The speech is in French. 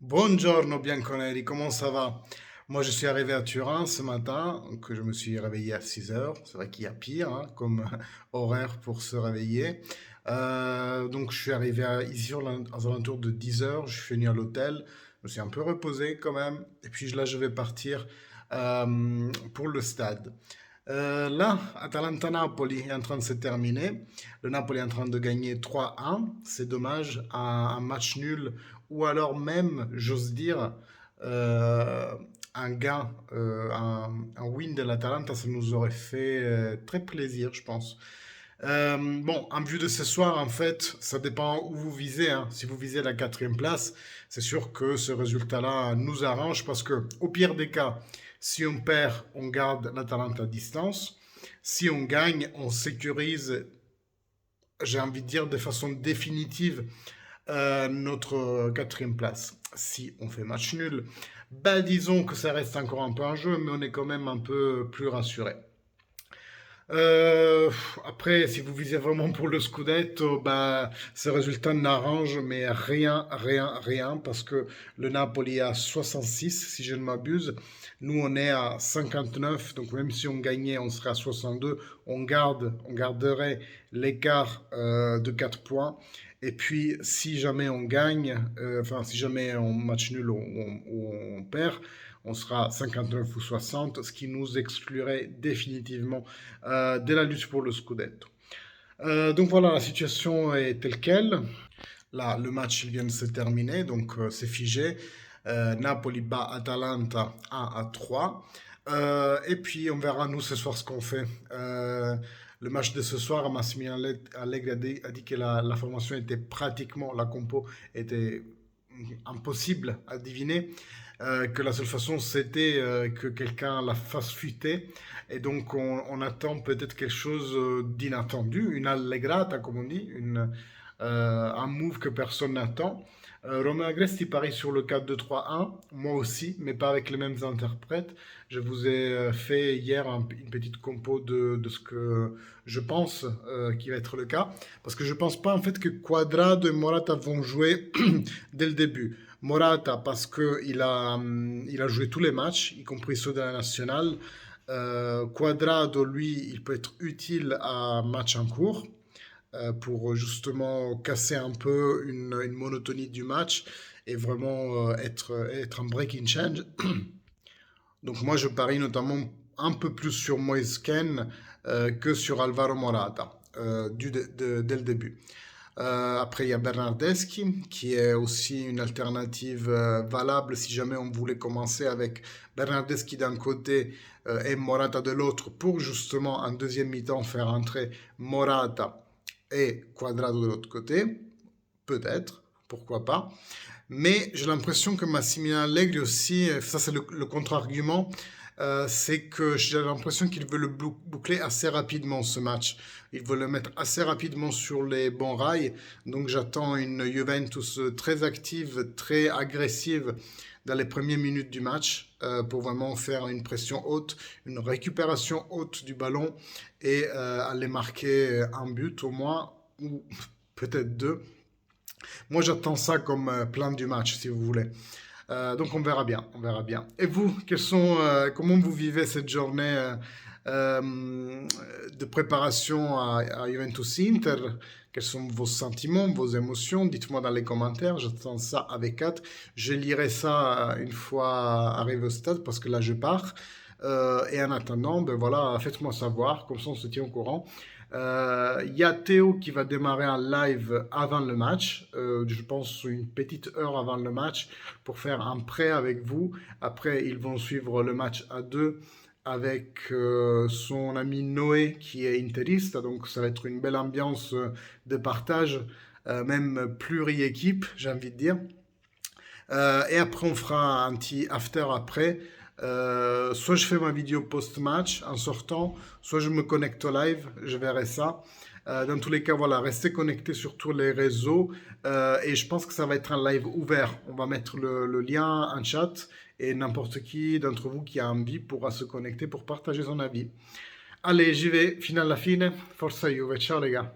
Buongiorno Bianconeri, comment ça va? Moi je suis arrivé à Turin ce matin, donc je me suis réveillé à 6 heures. C'est vrai qu'il y a pire hein, comme horaire pour se réveiller. Donc je suis arrivé ici aux alentours de 10 heures, je suis venu à l'hôtel, je me suis un peu reposé quand même, et puis là je vais partir pour le stade. Là, Atalanta-Napoli est en train de se terminer. Le Napoli est en train de gagner 3-1. C'est dommage, un match nul ou alors même, j'ose dire, euh, un gain, un win de l'Atalanta, ça nous aurait fait très plaisir, je pense. Bon, en vue de ce soir, en fait, ça dépend où vous visez, hein. Si vous visez la quatrième place, c'est sûr que ce résultat-là nous arrange parce que, au pire des cas, si on perd, on garde l'Atalanta à distance. Si on gagne, on sécurise, j'ai envie de dire, de façon définitive notre quatrième place. Si on fait match nul, ben disons que ça reste encore un peu en jeu, mais on est quand même un peu plus rassuré. Euh, Après, si vous visez vraiment pour le Scudetto, bah, ce résultat n'arrange mais rien, rien, rien, parce que le Napoli est à 66, si je ne m'abuse. Nous, on est à 59, donc même si on gagnait, on serait à 62. On garderait l'écart de 4 points. Et puis, si jamais on gagne, enfin, si jamais on match nul ou on perd, on sera 59 ou 60, ce qui nous exclurait définitivement de la lutte pour le Scudetto. Donc voilà, la situation est telle qu'elle. Là, le match il vient de se terminer, donc c'est figé. Napoli bat Atalanta 1-3. Et puis on verra nous ce soir ce qu'on fait. Le match de ce soir, Massimiliano Allegri a dit que la formation était pratiquement, la compo était impossible à deviner, que la seule façon c'était que quelqu'un la fasse fuiter. Et donc on attend peut-être quelque chose d'inattendu, une allegrata comme on dit, un move que personne n'attend. Romain Agresti parie sur le 4-2-3-1, moi aussi, mais pas avec les mêmes interprètes. Je vous ai fait hier une petite compo de ce que je pense qui va être le cas, parce que je pense pas en fait que Quadrado et Morata vont jouer dès le début. Morata parce il a joué tous les matchs, y compris ceux de la nationale. Quadrado, lui, il peut être utile à match en cours pour justement casser un peu une monotonie du match et vraiment être un breaking change. Donc moi, je parie notamment un peu plus sur Moise Kean que sur Alvaro Morata dès le début. Après, il y a Bernardeschi, qui est aussi une alternative valable si jamais on voulait commencer avec Bernardeschi d'un côté et Morata de l'autre pour justement en deuxième mi-temps faire entrer Morata et Quadrado de l'autre côté. Peut-être, pourquoi pas. Mais j'ai l'impression que Massimiliano Allegri aussi, ça c'est le contre-argument, c'est que j'ai l'impression qu'il veut le boucler assez rapidement ce match. Il veut le mettre assez rapidement sur les bons rails. Donc j'attends une Juventus très active, très agressive dans les premières minutes du match pour vraiment faire une pression haute, une récupération haute du ballon et aller marquer un but au moins ou peut-être deux. Moi, j'attends ça comme plan du match, si vous voulez. Donc, on verra bien, on verra bien. Et vous, comment vous vivez cette journée de préparation à Juventus Inter? Quels sont vos sentiments, vos émotions? Dites-moi dans les commentaires. J'attends ça avec hâte. Je lirai ça une fois arrivé au stade parce que là, je pars. Et en attendant, ben voilà, faites-moi savoir, comme ça on se tient au courant. Il y a Théo qui va démarrer en live avant le match, je pense une petite heure avant le match, pour faire un prêt avec vous. Après, ils vont suivre le match à deux avec son ami Noé qui est interiste, donc ça va être une belle ambiance de partage, même pluri-équipe, j'ai envie de dire. Et après, on fera un petit after après. Soit je fais ma vidéo post-match en sortant, soit je me connecte au live, je verrai ça. Dans tous les cas, voilà, restez connectés sur tous les réseaux et je pense que ça va être un live ouvert. On va mettre le lien en chat et n'importe qui d'entre vous qui a envie pourra se connecter pour partager son avis. Allez, j'y vais, fino alla fine, forza Juve, ciao les gars.